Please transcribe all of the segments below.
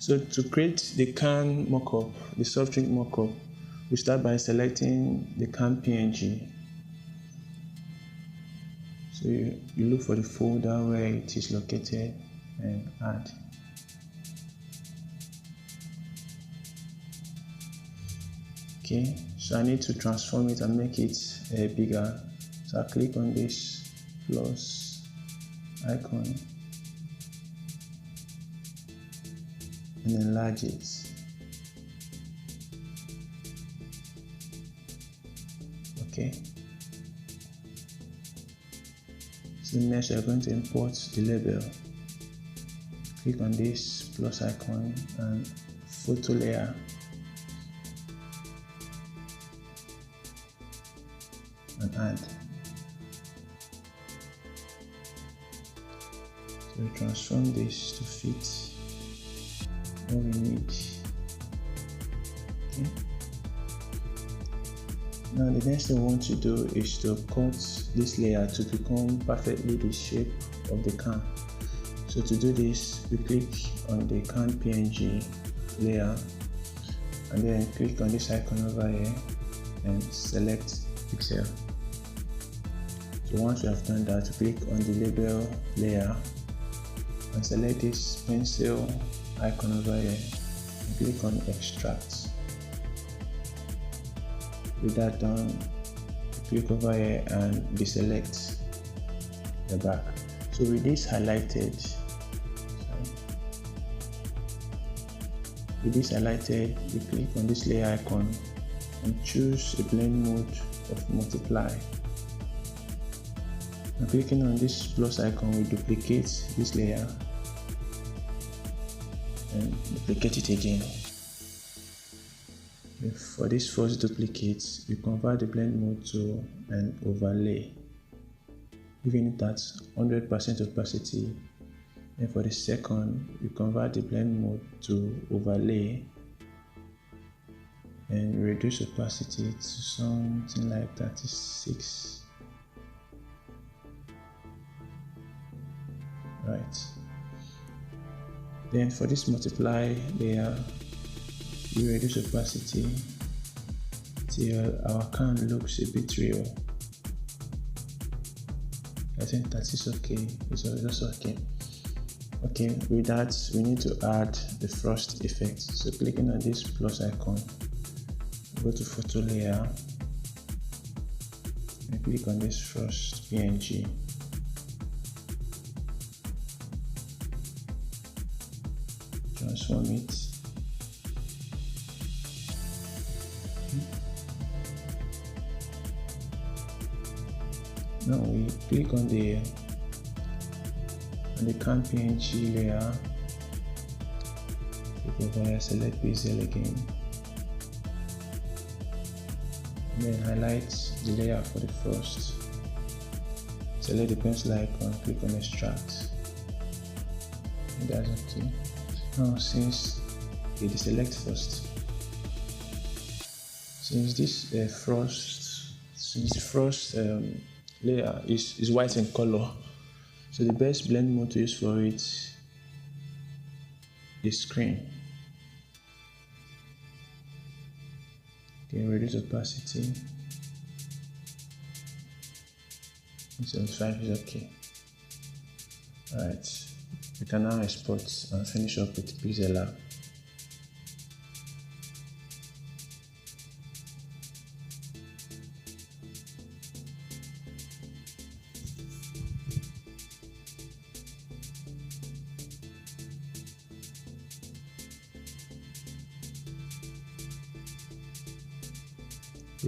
So to create the can mockup, the soft drink mockup, we start by selecting the can PNG. So you look for the folder where it is located and add. Okay, so I need to transform it and make it bigger. So I click on this plus icon and enlarge it. Okay. So next we are going to import the label. Click on this plus icon and photo layer. And add. So we transform this to fit what we need. Okay. Now the next thing we want to do is to cut this layer to become perfectly the shape of the can. So to do this, we click on the can PNG layer and then click on this icon over here and select Pixel. So once we have done that, click on the label layer and select this pencil icon over here and click on extract. With that done, click over here and deselect the back. So with this highlighted, you click on this layer icon and choose a blend mode of multiply. And clicking on this plus icon will duplicate this layer and duplicate it again. For this first duplicate, we convert the blend mode to an overlay, giving it at 100% opacity. And for the second, we convert the blend mode to overlay and reduce opacity to something like 36. Right. Then for this multiply layer, we reduce opacity till our can looks a bit real. I think that is okay. It's also okay. Okay, with that, we need to add the frost effect. So clicking on this plus icon, go to photo layer and click on this frost PNG. Transform it. Now we click on the can PNG layer. Click over here, select Pixel again. And then highlight the layer for the first. Select the pencil icon, click on extract. And that's okay. Now since we deselect first, since the frost layer is white in color, so the best blend mode to use for it is screen. Okay, reduce opacity. 75 is okay. Alright, we can now export and finish up with Pixellab.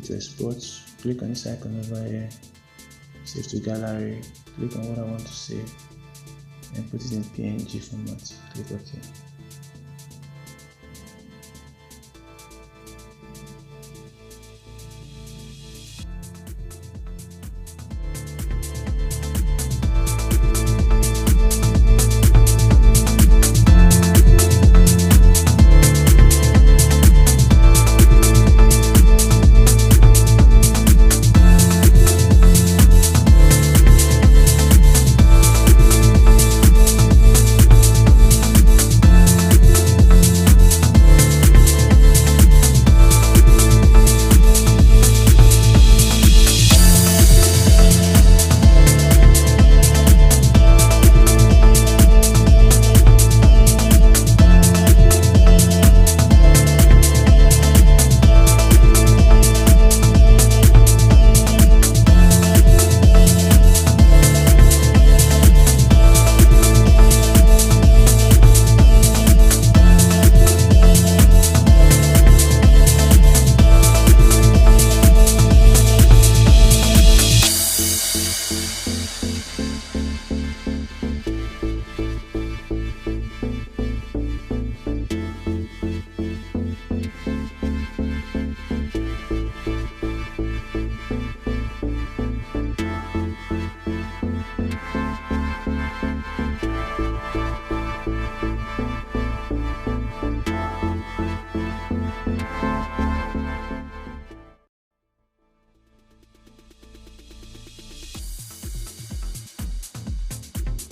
To export, click on this icon over here, save to gallery, click on what I want to save and put it in PNG format, click OK.